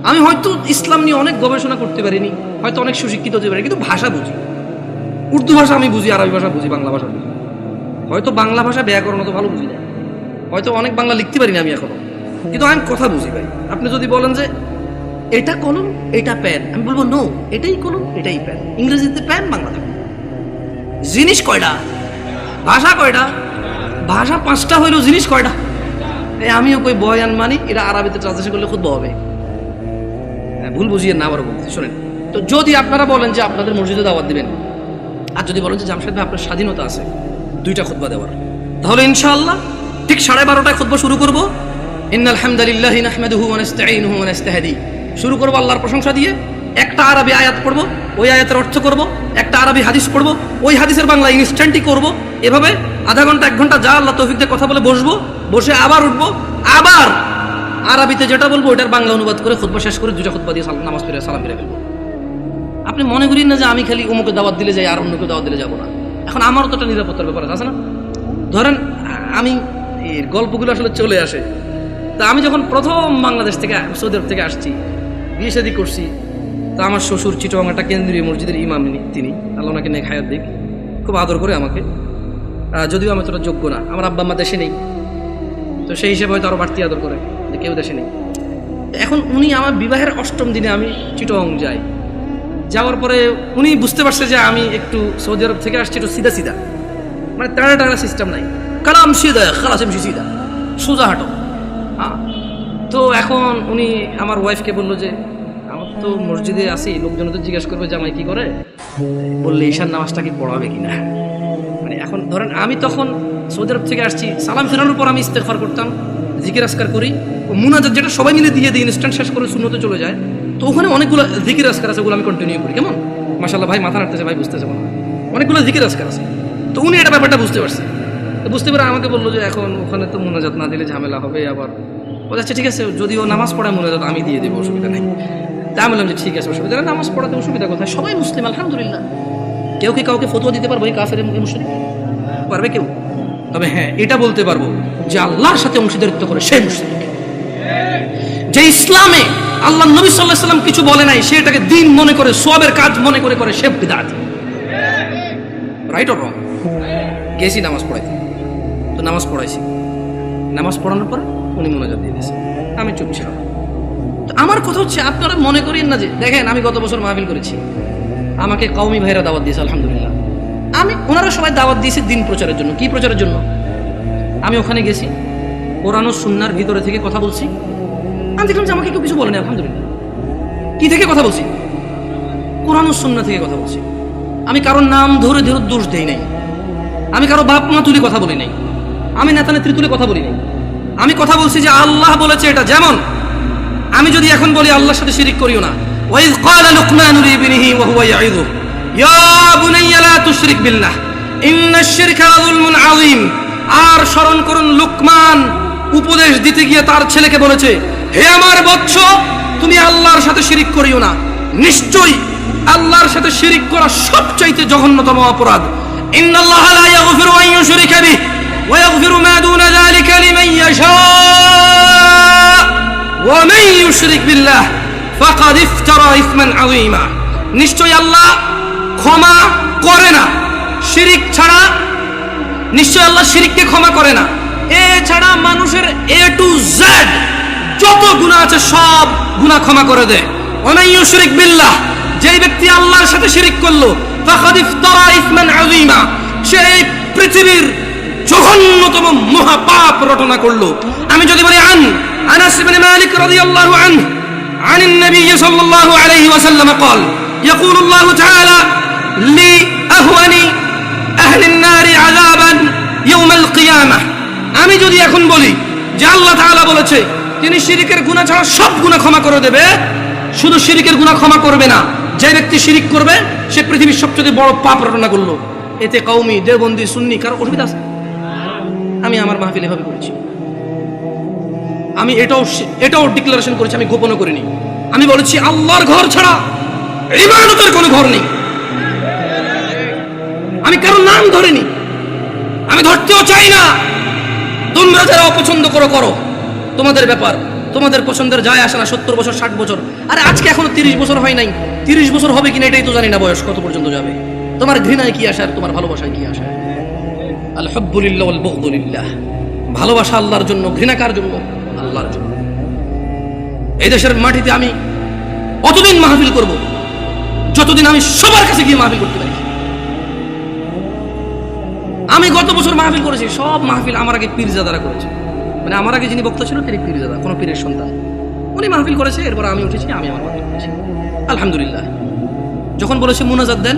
আমি হয়তো ইসলাম নিয়ে অনেক গবেষণা করতে পারিনি, হয়তো অনেক সুশিক্ষিত হতে পারি, কিন্তু ভাষা বুঝি। উর্দু ভাষা আমি বুঝি, আরবি ভাষা বুঝি, বাংলা ভাষা বুঝি। হয়তো বাংলা ভাষা ব্যাকরণ তো ভালো বুঝি না, হয়তো অনেক বাংলা লিখতে পারি না আমি এখনো, কিন্তু আমি কথা বুঝি ভাই। আপনি যদি বলেন যে এটা কলম এটা পেন, আমি বলবো নো, এটাই কলম এটাই পেন। ইংরেজিতে পেন, বাংলাতে জিনিস কয়টা? ভাষা কয়টা? ভাষা 5টা হইলেও জিনিস কয়টা? আমিও কই বয়ান মানি, এটা আরবিতে ট্রান্সলেশন করলে খুব হবে। ভুল বুঝিয়ে না, আবার বলতে শোনেন। তো যদি আপনারা বলেন যে আপনাদের মসজিদে দাওয়াত দিবেন, আর যদি বলেন যে জামশেদ ভাই আপনার স্বাধীনতা আছে 2টা খুতবা দেওয়ার, তাহলে ইনশাআল্লাহ ঠিক 12:30টায় খুতবা শুরু করব। ইন্নাল হামদালিল্লাহি নাহমাদুহু ওয়া নাস্তাঈনুহু ওয়া নাস্তাহদি, শুরু করব আল্লাহর প্রশংসা দিয়ে। একটা আরবি আয়াত পড়ব, ওই আয়াতের অর্থ করব। একটা আরবি হাদিস পড়ব, ওই হাদিসের বাংলা ইনস্ট্যান্টই করব। এভাবে আধা ঘন্টা 1 ঘন্টা যা আল্লাহ তৌফিক দিয়ে কথা বলে বসবো, বসে আবার উঠবো, আবার আরবিতে যেটা বলবো ওটার বাংলা অনুবাদ করে খুতবা শেষ করে 2টা খুতবা দিয়ে নামাজ পড়ে সালাম ফিরে ফেলবো। আপনি মনে করেন না যে আমি খালি অমুকে দাওয়াত দিলে যাই আর অন্যকে দাওয়াত দিলে যাবো না। এখন আমারও তো একটা নিরাপত্তার ব্যাপার আছে না? ধরেন আমি এর গল্পগুলো আসলে চলে আসে। তা আমি যখন প্রথম বাংলাদেশ থেকে সৌদি আরব থেকে আসছি, বিয়ে শাদী করছি, তা আমার শ্বশুর চিটগাং একটা কেন্দ্রীয় মসজিদের ইমাম, তিনি আল্লাহ ওনাকে নেক হায়াত দিক, খুব আদর করে আমাকে। যদিও আমি তোরা যোগ্য না, আমার আব্বা আম্মা দেশে নেই, তো সেই হিসেবে হয়তো আরো বাড়তি আদর করে যে কেউ দেশে নেই। এখন উনি আমার বিবাহের 8ম দিনে আমি চিটগাং যাই। যাওয়ার পরে উনি বুঝতে পারছে যে আমি একটু সৌদি আরব থেকে আসছি একটু সিধা সিধা, মানে টানা টানা সিস্টেম নাই, কালাম সিধা খালাস এমসি সিধা, সোজা হাঁটো। হ্যাঁ, তো এখন উনি আমার ওয়াইফকে বললো যে আমার তো মসজিদে আসি, লোকজন তো জিজ্ঞেস করবে জামাই কি করে, বললে ঈশার নামাজটা কি পড়াবে কিনা। মানে এখন ধরেন আমি তখন সৌদি আরব থেকে আসছি, সালাম ফেরানোর পর আমি ইস্তেগফার করতাম, জিকির আজকার করি, মুনাজাত যেটা সবাই মিলে দিয়ে দিই, ইনস্ট্যান্ট শেষ করে সুন্নতে চলে যায়। তো ওখানে অনেকগুলো জিকির আজকার আছে, ওগুলো আমি কন্টিনিউ করি। কেমন মাশাআল্লাহ ভাই, মাথা নাড়তেছে ভাই, বুঝতেছে মনে হয় অনেকগুলো জিকির আজকার আছে। তো উনি এটা ব্যাপারটা বুঝতে পারছে, তো বুঝতে পারে আমাকে বললো যে এখন ওখানে তো মুনাজাত না দিলে ঝামেলা হবে। আবার ও আচ্ছা ঠিক আছে, যদি ও নামাজ পড়ায় মুনাজাত আমি দিয়ে দেবো, অসুবিধা নেই। তা আমি বললাম যে ঠিক আছে, অসুবিধা নেই, নামাজ পড়াতে অসুবিধা কোথায়, সবাই মুসলিম আলহামদুলিল্লাহ। কেউ কি কাউকে ফতোয়া দিতে পারবো এই কাফের মুশরিক? পারবে কেউ? তবে হ্যাঁ এটা বলতে পারবো যে আল্লাহর সাথে অংশীদারিত্ব করে সে মুশরিক। যে ইসলামে আল্লাহ নবী সাল্লাল্লাহু আলাইহি ওয়াসাল্লাম কিছু বলে নাই, সেটাকে দিন মনে করে, সওয়াবের কাজ মনে করে করে সে বিদআত। Right or wrong? গেছি নামাজ পড়াইতে, তো নামাজ পড়াইছি, নামাজ পড়ানোর পর উনি মুনাজাত দিয়ে দিয়েছে, আমি চুপ ছিলাম। আমার কথা হচ্ছে আপনারা মনে করেন না যে দেখেন আমি গত বছর মাহফিল করেছি, আমাকে কওমি ভাইরা দাওয়াত দিয়েছে, আলহামদুলিল্লাহ। ওনারা সবাই দাওয়াত দিয়েছে দিন প্রচারের জন্য। কি প্রচারের জন্য? আমি ওখানে গেছি, কোরআন ও সুন্নাহর ভিতরে থেকে কথা বলছি। আমি দেখলাম যে আমাকে কেউ কিছু বলেনি, আলহামদুলিল্লাহ। কি থেকে কথা বলছি? কোরআন ও সুন্নাহ থেকে কথা বলছি। আমি কারোর নাম ধরে ধরে দোষ দেই নাই, আমি কারো বাপ মা তুলে কথা বলি নাই, আমি নেতা নেত্রী তুলে কথা বলি নাই। আমি কথা বলছি যে আল্লাহ বলেছে এটা। যেমন আমি যদি এখন বলি আল্লাহর সাথে শিরিক করিও না, ওয়াইয ক্বালা লুকমানু লিবনিহি ওয়া হুয়া ইয়াইযু ইয়া বুনাইয়া লা তুশরিক বিল্লাহ ইন্নাশ শিরকা লাযুলমুন আযীম। আর স্মরণ করুন, লুকমান উপদেশ দিতে গিয়ে তার ছেলেকে বলেছে, হে আমার বৎস, তুমি আল্লাহর সাথে শিরিক করিও না। নিশ্চয়ই আল্লাহর সাথে শিরিক করা সবচাইতে জঘন্যতম অপরাধ। ইন্নাল্লাহা লা ইয়াগফিরু আন ইউশরিকা বিহি ওয়া ইয়াগফিরু মা দুনা যালিকা লিমান ইয়াশা ওয়া মান ইউশরিক বিল্লাহ ফাকাদ ইফতারা ইসমান আযীমা। নিশ্চয়ই আল্লাহ ক্ষমা করে না শিরিক ছাড়া। নিশ্চয় আল্লাহ শিরিককে ক্ষমা করে না। এছাড়া মানুষের এ টু জেড যত গুনাহ আছে সব গুনাহ ক্ষমা করে দেয়। ওয়া মান ইউশরিক বিল্লাহ, যেই ব্যক্তি আল্লাহর সাথে শিরিক করলো, ফাকাদ ইফতারা ইসমান আযীমা, সে পৃথিবীর জঘন্যতম মহাপাপ রটনা করলো। আমি যদি বলি আনাস ইবনে মালিক রাদিয়াল্লাহু আনহু عن النبي صلى الله عليه وسلم قال يقول الله تعالى لأهون أهل النار عذابا يوم القيامة। আমি যদি এখন বলি যে আল্লাহ তাআলা বলেছে তিনি শিরিকের গুনাহ ছাড়া সব গুনাহ ক্ষমা করে দেবে, শুধু শিরিকের গুনাহ ক্ষমা করবে না, যে ব্যক্তি শিরিক করবে সে পৃথিবীর সবচেয়ে বড় পাপ রটনা করলো। এতে কওমি, দেওবন্দি, সুন্নি কারো অসুবিধা আছে? আমি আমার মাহফিল এভাবে করেছি। আমি এটাও ডিক্লারেশন করেছি, আমি গোপন করিনি। আমি বলেছি আল্লাহর ঘর ছাড়া ইবাদতের কোনো ঘর নেই। আমি কারো নাম ধরিনি, আমি ধরতেও চাই না। তোমরা যারা অপছন্দ করো, তোমাদের ব্যাপার, তোমাদের পছন্দের যায় আসে না। 70 বছর 60 বছর, আরে আজকে এখনো 30 বছর হয় নাই। 30 বছর হবে কিনা এটাই তো জানি না, বয়স কত পর্যন্ত যাবে। তোমার ঘৃণায় কি আসে আর তোমার ভালোবাসায় কি আসে? আল হুব্বু লিল্লাহ ওয়াল বুগদু লিল্লাহ। ভালোবাসা আল্লাহর জন্য, ঘৃণা কার জন্য? আল্লাহর জন্য। এই দেশের মাটিতে আমি অতদিন মাহফিল করব যতদিন আমি সবার কাছে গিয়ে মাহফিল করতে পারি। আমি গত বছর মাহফিল করেছি, সব মাহফিল আমার আগে পীরজাদারা করেছে। মানে আমার আগে যিনি বক্তা ছিল তিনি পীরজাদা, কোনো পীরের সন্তান, উনি মাহফিল করেছে। এরপর আমি উঠেছি, আমি আমার মাহফিল করেছি, আলহামদুলিল্লাহ। যখন বলেছে মুনাজাত দেন,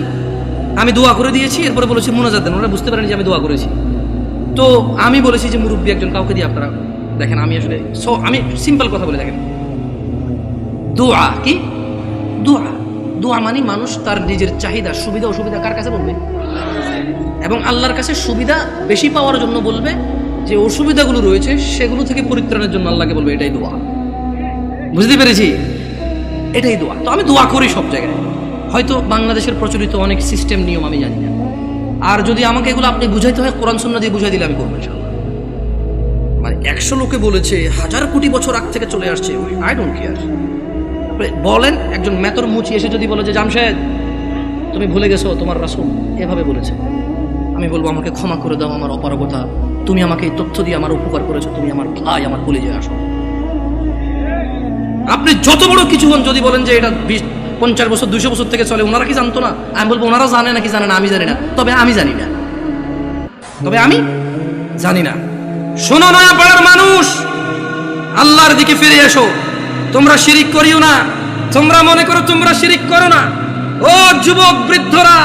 আমি দোয়া করে দিয়েছি। এরপরে বলেছে মুনাজাত দেন, ওরা বুঝতে পারেনি যে আমি দোয়া করেছি। তো আমি বলেছি যে মুরব্বী একজন কাউকে দিয়ে আপনারা দেখেন। আমি আসলে আমি সিম্পল কথা বলে দেখেন, দোয়া কি? দোয়া মানে মানুষ তার নিজের চাহিদা, সুবিধা অসুবিধা কার কাছে বলবে? এবং আল্লাহর কাছে সুবিধা বেশি পাওয়ার জন্য বলবে, যে অসুবিধাগুলো রয়েছে সেগুলো থেকে পরিত্রাণের জন্য আল্লাহকে বলবে। এটাই দোয়া। বুঝতে পেরেছি? এটাই দোয়া। তো আমি দোয়া করি সব জায়গায়। হয়তো বাংলাদেশের প্রচলিত অনেক সিস্টেম নিয়ম আমি জানি না, আর যদি আমাকে এগুলো আপনি বুঝাইতে হয় কোরআন সুন্নাহ দিয়ে বুঝাই দিলে আমি করবো ইনশাআল্লাহ। মানে 100 লোকে বলেছে, 1000 কোটি বছর আগ থেকে চলে আসছে, আই ডোন্ট কেয়ার। বলেন একজন মেতর মুচি এসে যদি বলে যে জামশেদ তুমি ভুলে গেছো তোমার রাসূল এভাবে বলেছে, আমি বলবো আমাকে ক্ষমা করে দাও আমার অপারগতা, তুমি আমাকে এই তথ্য দিয়ে আমার উপকার করেছো, তুমি আমার ভাই, আমার কলিজায় আসো। আপনি যত বড় কিছু হন, যদি বলেন যে এটা 50 বছর 200 বছর থেকে চলে, ওনারা কি জানতো না? আমি বলবো ওনারা জানে নাকি জানে না আমি জানি না, তবে আমি জানি না। শোনো না পাড়ার মানুষ, আল্লাহর দিকে ফিরে এসো। তোমরা শিরিক করিও না। তোমরা মনে করো তোমরা শিরিক করো না। ও যুবক বৃদ্ধরা,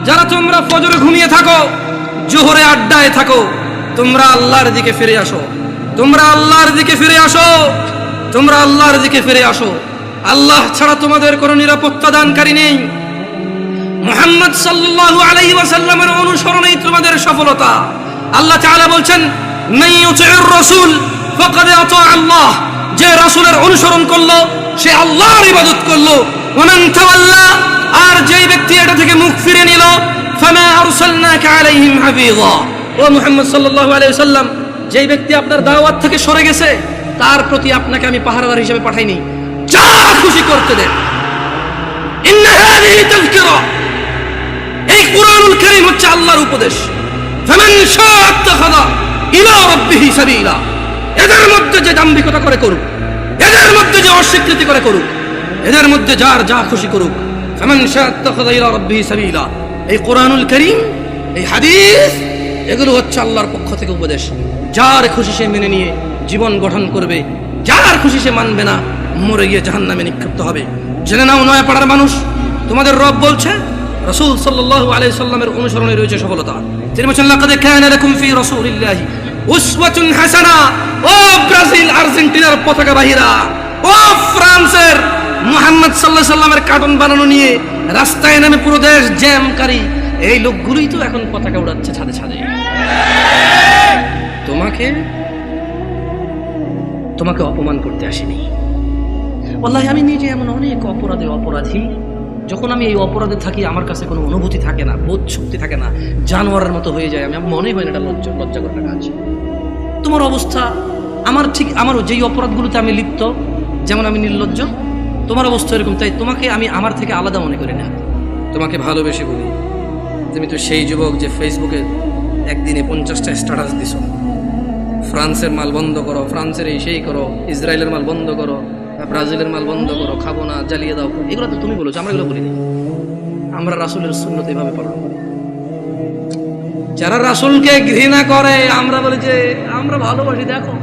যারা তোমরা ফজরে ঘুমিয়ে থাকো, জোহরে আড্ডায় থাকো, তোমরা আল্লাহর দিকে ফিরে আসো। আল্লাহ ছাড়া তোমাদের কোনো নিরাপত্তা দানকারী নেই। মুহাম্মদ সাল্লাল্লাহু আলাইহি ওয়াসাল্লামের অনুসরণেই তোমাদের সফলতা। আল্লাহ তাআলা বলছেন, মান ইউতি'র রাসূল ফাকাদ আতা আল্লাহ। যে রাসূলের অনুসরণ করলো সে আল্লাহর ইবাদত করলো। ওয়া মান তাওয়াল্লা, আর যেই ব্যক্তি এটা থেকে মুখ ফিরে নিল, ফামা আরসালনাকা আলাইহিম হাফিযা। ও মুহাম্মদ সাল্লাল্লাহু আলাইহি ওয়াসাল্লাম, যেই ব্যক্তি আপনার দাওয়াত থেকে সরে গেছে তার প্রতি আপনাকে আমি পাহারাদার হিসেবে পাঠাইনি, যা খুশি করতে দেন। ইন্না হাযিহি তাযকিরা, এই কুরআনুল কারীম হচ্ছে আল্লাহর উপদেশ। ফামান শাআ ইত্তাখাযা ইলা রাব্বিহি সাবিলা, এদের মধ্যে যে দাম্ভিকতা করে করুক, এদের মধ্যে যে অস্বীকৃতি করে করুক, এদের মধ্যে যার যা খুশি করুক। ফামান শাআ ইত্তাখাযা ইলা রাব্বিহি সাবিলা। এই কোরআনুল কারীম, এই হাদিস, এগুলো হচ্ছে আল্লাহর পক্ষ থেকে উপদেশ। যার খুশি সে মেনে নিয়ে জীবন গঠন করবে, যার খুশি সে মানবে না, মরে গিয়ে জাহান্নামে নিক্ষিপ্ত হবে। জেনে নাও নয়াপাড়ার মানুষ, তোমাদের রব বলছে রাসূল সাল্লাল্লাহু আলাইহি সাল্লামের অনুসরণে রয়েছে সফলতা। তিনি বলেছেন লাকাদ কানা লাকুম ফি রাসূলিল্লাহি উসওয়াতুন হাসানা। ও ব্রাজিল আর্জেন্টিনার পতাকা বাহিরা, ও ফ্রান্সের মুহাম্মদ সাল্লাল্লাহু আলাইহি সাল্লামের কার্টুন বানানো নিয়ে রাস্তায় নামে পুরো দেশ জ্যামকারী এই লোকগুলোই তো এখন পতাকা উড়াচ্ছে ছাদে ছাদে। তোমাকে অপমান করতে আসেনি। ওয়াল্লাহি আমি নিজে এমন অনেক অপরাধী, যখন আমি এই অপরাধে থাকি আমার কাছে কোনো অনুভূতি থাকে না, বোধ শক্তি থাকে না, জানোয়ারের মতো হয়ে যায়। আমি মনে হয় না এটা লজ্জা করার কাজ। তোমার অবস্থা আমারও যেই অপরাধগুলোতে আমি লিপ্ত, যেমন আমি নির্লজ্জ, তোমার অবস্থা এরকম। তাই তোমাকে আমি আমার থেকে আলাদা মনে করি না, তোমাকে ভালোবেসে বলি। তুমি তো সেই যুবক যে ফেসবুকে একদিনে 50টা স্ট্যাটাস দিছ, ফ্রান্সের মাল বন্ধ করো, ফ্রান্সের এই সেই করো, ইসরায়েলের মাল বন্ধ করো, ব্রাজিলের মাল বন্ধ করো, খাবো না, জ্বালিয়ে দাও। এগুলো তো তুমি বলেছো, আমরা এগুলো বলিনি। আমরা রাসূলের সুন্নত এভাবে পালন করি। যারা রাসূলকে ঘৃণা করে আমরা বলি যে আমরা ভালোবাসি। দেখো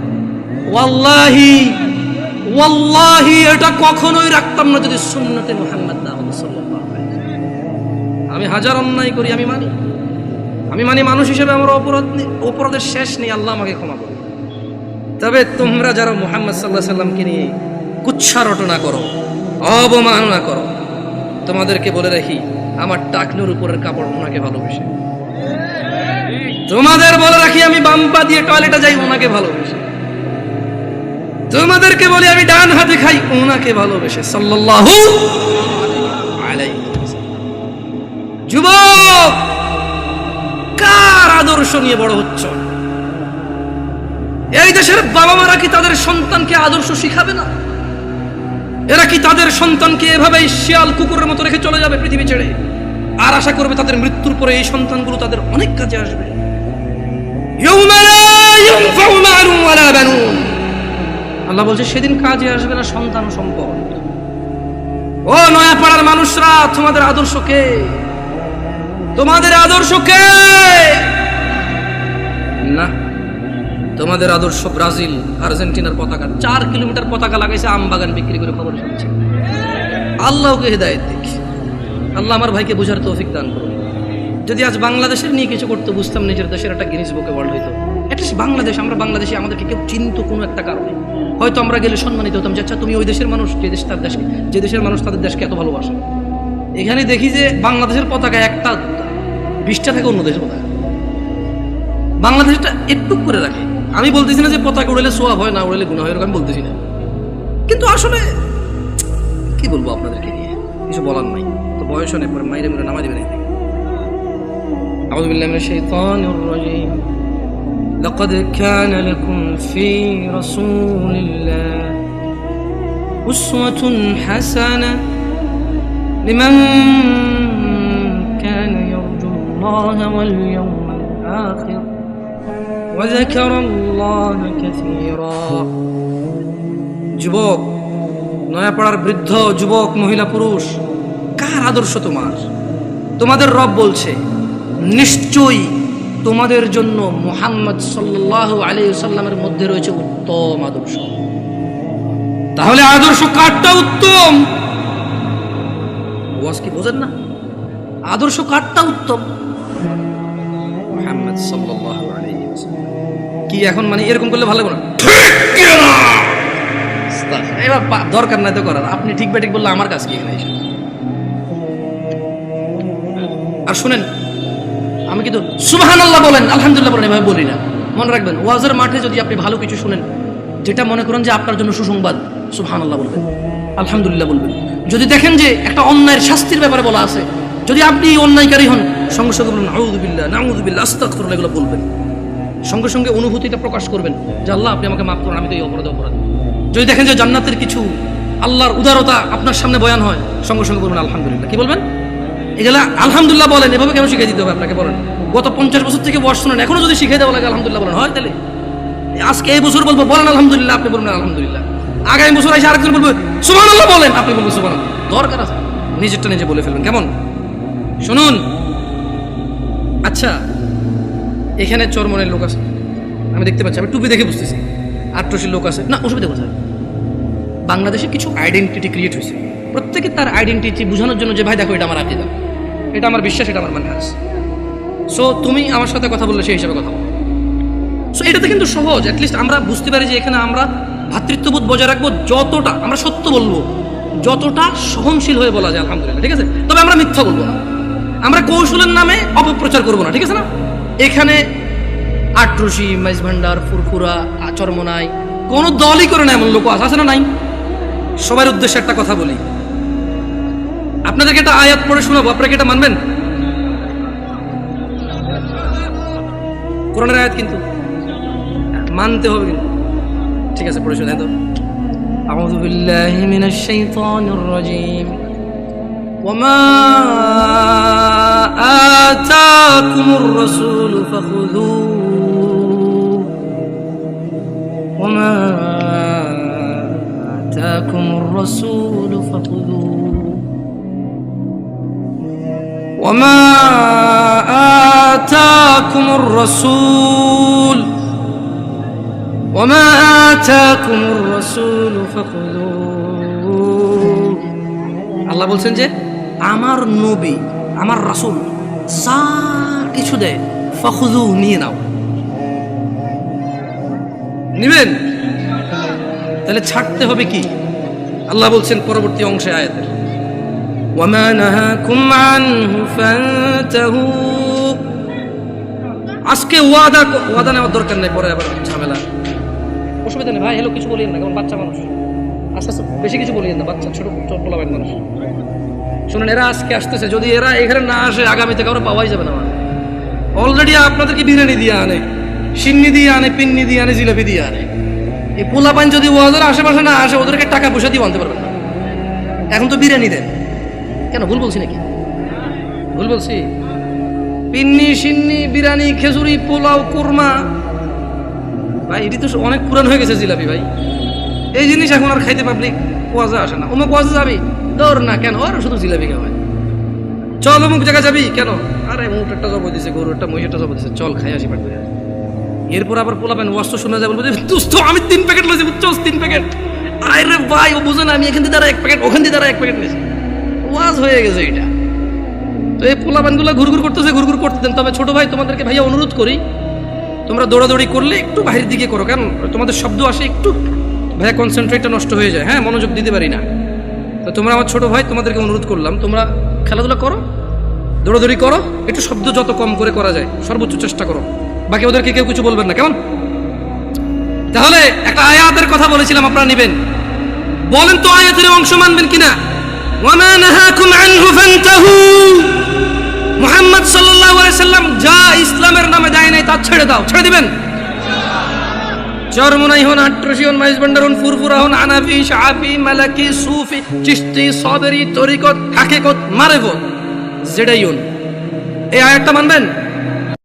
ওয়াল্লাহি এটা কখনোই রাখতাম না যদি সুন্নতে মুহাম্মদ না হতো সাল্লাল্লাহু আলাইহি ওয়াসাল্লাম। আমি হাজার অন্যায় করি, আমি মানি মানুষ হিসেবে আমার অপরাধের শেষ নেই, আল্লাহ আমাকে ক্ষমা করবে। তবে তোমরা যারা মুহাম্মদ সাল্লাল্লাহু আলাইহি ওয়াসাল্লামকে নিয়ে কুচ্ছা রটনা করো, অবমাননা করো, তোমাদেরকে বলে রাখি আমার টাকনুর উপরের কাপড় ওনাকে ভালোবেসে। তোমাদের বলে রাখি আমি বাম্পা দিয়ে টয়লেটে যাই ওনাকে ভালোবেসে। তোমাদেরকে বলি আমি ডান হাতে খাই ওনাকে ভালোবেসে সাল্লাল্লাহু আলাইহি ওয়াসাল্লাম। যুবক, কার আদর্শ নিয়ে বড় হচ্ছ? এই দেশের বাবা মারা কি তাদের সন্তানকে আদর্শ শিখাবে না? এরা কি তাদের সন্তানকে এভাবেই শিয়াল কুকুরের মতো রেখে চলে যাবে পৃথিবী ছেড়ে, আর আশা করবে তাদের মৃত্যুর পরে এই সন্তানগুলো তাদের অনেক কাজে আসবে? আল্লাহ বলছে সেদিন কাজে আসবে না সন্তান ও সম্পদ। ও নয়াপাড়ার মানুষরা, তোমাদের আদর্শ কে? তোমাদের আদর্শ কে? না, তোমাদের আদর্শ ব্রাজিল আর্জেন্টিনার পতাকা। 4 কিলোমিটার পতাকা লাগাইছে আম বাগান বিক্রি করে, খবর শুনছি। আল্লাহকে হেদায়েত দিক। আল্লাহ আমার ভাইকে বুঝার তৌফিক দান করুন। যদি আজ বাংলাদেশের নিয়ে কিছু করতে বুঝতাম, নিজের দেশের একটা গিনিস বুকে ওয়ার্ল্ড হইতো। অ্যাটলিস্ট বাংলাদেশ, আমরা বাংলাদেশি, আমাদেরকে কেউ চিনত কোনো একটা কারণে, হয়তো আমরা গেলে সম্মানিত হতাম যে আচ্ছা তুমি ওই দেশের মানুষ, যে দেশের মানুষ তাদের দেশকে এত ভালোবাসে। এখানে দেখি যে বাংলাদেশের পতাকা একটা 20টা থেকে অন্য দেশের পতাকা, বাংলাদেশটা একটু করে রাখে। আমি বলতেছি না যে পতাকা উড়ালে সোয়াব হয়, না উড়ালে গুনাহ হয়, আমি বলতেছি না, কিন্তু আসলে কি বলবো আপনাদেরকে নিয়ে, কিছু বলার নাই। তো বয়স অনেক, পরে মাইরে মেরে নামাজ দিবেন। আউযু বিল্লাহি মিনাশ শাইতানির রাজীম। লাকাদ কানা লাকুম ফি রাসূলিল্লাহি উসওয়াতুন হাসানাহ লিমান কানা ইয়ারজুল্লাহা ওয়াল ইয়াওমাল আখির ওয়া যাকারাল্লাহা কাসীরা। যুবক, নয়াপাড়ার বৃদ্ধ, যুবক, মহিলা, পুরুষ, কার আদর্শ তোমার? তোমাদের রব বলছে নিশ্চয়ই তোমাদের জন্য মুহাম্মদ সাল্লাল্লাহু আলাইহি ওয়াসাল্লামের মধ্যে রয়েছে উত্তম আদর্শ। তাহলে আদর্শ কারটা উত্তম? ওয়াজ কি বোঝেন না? আদর্শ কারটা উত্তম? মুহাম্মদ সাল্লাল্লাহু আলাইহি ওয়াসাল্লাম। কি এখন মানে এরকম করলে ভালো লাগবে না? ঠিক না, এবার দরকার নাই তো করার। আপনি ঠিক বেঠিক বললে আমার কাজ কি এখানে এসে? আর শুনেন, আমি কিন্তু সুবহানাল্লাহ বলেন, আলহামদুলিল্লাহ বলেন, এভাবে বলি না। মনে রাখবেন, ওয়াজের মাঠে যদি আপনি ভালো কিছু শুনেন, যেটা মনে করেন যে আপনার জন্য সুসংবাদ, সুবহানাল্লাহ বলবেন, আলহামদুলিল্লাহ বলবেন। যদি দেখেন যে একটা অন্যায়ের শাস্তির ব্যাপারে বলা আছে, যদি আপনি অন্যায়কারী হন, সঙ্গে সঙ্গে বলবেন আউযু বিল্লাহ, নাউযু বিল্লাহ, আস্তাগফিরুল্লাহ, এগুলো বলবেন। সঙ্গে সঙ্গে অনুভূতিটা প্রকাশ করবেন যে আল্লাহ আপনি আমাকে মাফ করুন, আমি তো এই অপরাধী। যদি দেখেন যে জান্নাতের কিছু, আল্লাহর উদারতা আপনার সামনে বয়ান হয়, সঙ্গে সঙ্গে বলবেন আলহামদুলিল্লাহ। কি বলবেন? এগুলা আলহামদুলিল্লাহ বলেন। এভাবে কেন শিখিয়ে দিতে হবে আপনাকে? বলেন, গত 50 বছর থেকে বয়স শুনেন, এখনো যদি শিখিয়ে দেওয়া লাগে আলহামদুলিল্লাহ বলেন, হয় তাহলে আজকে এই বছর বলবো বলেন আলহামদুলিল্লাহ, আপনি বলবেন আলহামদুলিল্লাহ। আগামী বছর এসে আরেকজন বলবে সুবহানাল্লাহ বলেন, আপনি বলবেন সুবহানাল্লাহ। দরকার আছে নিজেরটা নিজে বলে ফেলবেন, কেমন? শুনুন, আচ্ছা এখানে চরমনের লোক আছে, আমি দেখতে পাচ্ছি, আমি টুপি দেখে বুঝতেছি আট্রসির লোক আছে, না অসুবিধা কোথায়? বাংলাদেশে কিছু আইডেন্টিটি ক্রিয়েট হয়েছে, প্রত্যেকে তার আইডেন্টিটি বোঝানোর জন্য যে ভাই দেখো এটা আমার আকিদা, এটা আমার বিশ্বাস, এটা আমার মানহাজ। সো তুমি আমার সাথে কথা বললে সেই হিসাবে কথা বলো। সো এটাতে কিন্তু সহজ, অ্যাটলিস্ট আমরা বুঝতে পারি যে এখানে আমরা ভ্রাতৃত্ববোধ বজায় রাখবো, যতটা আমরা সত্য বলবো, যতটা সহনশীল হয়ে বলা যায় আলহামদুলিল্লাহ, ঠিক আছে? তবে আমরা মিথ্যা বলবো না, আমরা কৌশলের নামে অপপ্রচার করবো না, ঠিক আছে না? এখানে আট্রসি, মাইজ ভান্ডার, ফুরফুরা, চরমনাই কোনো দলই করে না এমন লোক আছে না? নাই। সবার উদ্দেশ্যে একটা কথা বলি, আপনাদেরকে একটা আয়াত পড়ে শোনাবো, আপনারা কি এটা মানবেন? কোরআনের আয়াত কিন্তু মানতে হবে কিন্তু, ঠিক আছে? পড়ে শোনাই তো। আউযু বিল্লাহি মিনাশ শাইতানির রাজীম। ওয়ামা আতাকুমুর রাসূলু ফাখুযুহু ওয়ামা আতাকুমুর রাসূলু ফাখুযুহু ওয়ামা আতাকুমুর রাসূল ওয়ামা আতাকুমুর রাসূলু ফাখুযুহু। আল্লাহ বলছেন যে আমার নবী, আমার রাসূল যা কিছু দেয় ফাখুযু, নিয়ে নাও। নিবেন? তাহলে ছাড়তে হবে কি? আল্লাহ বলছেন পরবর্তী অংশে আয়াতের, ওয়ামা নাহাকুম আনহু ফান্তাহু। আজকে ওয়াদা নেওয়ার দরকার নেই, পরে আবার ঝামেলা, অসুবিধা নেই ভাই। হ্যালো কিছু বলিয়েন না, কারণ বাচ্চা মানুষ, আস্তে আস্তে বেশি কিছু বলিয়েন না, বাচ্চা ছোট ছোট পোলাবেন মানুষ। শুনুন, এরা আজকে আসতেছে, যদি এরা এখানে না আসে আগামীতে কারো পাওয়াই যাবে না। অলরেডি আপনাদেরকে বিরিয়ানি দিয়ে আনে, সিন্নি দিয়ে আনে, পিন্নি দিয়ে আনে, জিলাপি দিয়ে আনে। এই পোলাপান যদি ওয়াজের আশেপাশে না আসে, ওদেরকে টাকা পয়সা দিয়ে আনতে পারবেন না। এখন তো বিরিয়ানি দেন, কেন? ভুল বলছি নাকি? ভুল বলছি? পিন্নি, সিন্নি, বিরিয়ানি, খেজুরি, পোলাও, কুরমা, ভাই এটি তো অনেক পুরান হয়ে গেছে জিলাপি ভাই। এই জিনিস এখন আর খাইতে পাবলিক ওয়াজে আসে না। অমুক ওয়াজে যাবি, দৌড় না, কেন? আর শুধু জিলাপি খাওয়ায়। চল অমুক জায়গা যাবি, কেন? আরে মুখটা জব দিছে, গরুটা মহিষটা জব দিছে, চল খাই আসি পারবে। এরপর আবার পোলাবেন ওয়াজ শোনা যায়, বলবো যে দোস্ত আমি 3 প্যাকেট লইছি, বুঝছস? 3 প্যাকেট। আরে ভাই ও বুঝে না, আমি এখান থেকে 1 প্যাকেট, ওখান থেকে 1 প্যাকেট নিয়েছি। ওয়াজ হয়ে গেছে এটা। তো এই পোলাপানগুলো ঘুরঘুর করতেছে, ঘুরঘুর করতে দেন। তবে ছোট ভাই তোমাদেরকে ভাইয়া অনুরোধ করি, তোমরা দৌড়াদৌড়ি করলে একটু বাহিরের দিকে করো, কারণ তোমাদের শব্দ আসে, একটু ভাইয়া কনসেন্ট্রেটটা নষ্ট হয়ে যায়, হ্যাঁ, মনোযোগ দিতে পারি না। তো তোমরা আমার ছোট ভাই, তোমাদেরকে অনুরোধ করলাম, তোমরা খেলাধুলা করো, দৌড়াদৌড়ি করো, একটু শব্দ যত কম করে করা যায় সর্বোচ্চ চেষ্টা করো। বাকি ওদেরকে কেউ কিছু বলবেন না, কেমন? তাহলে একটা আয়াতের কথা বলেছিলাম, আপনারা নেবেন, বলেন তো আয়াতের অংশ মানবেন কিনা? ওয়ামা নাহাকুম আনহু ফান্তাহু। মুহাম্মদ সাল্লাল্লাহু আলাইহি সাল্লাম যা ইসলামের নামে দেয় নাই তা ছেড়ে দাও, ছেড়ে দিবেন? চরমনাই হন, আট্রসি হন, মাইজ ভান্ডার হন, ফুরফুরা হন, হানাফি, শাফি, মালাকি, সুফি, চিশতি, সাবরি, তরিকত, হাকিকত, মারিফত, যেটাই হন, এই আয়াতটা মানবেন?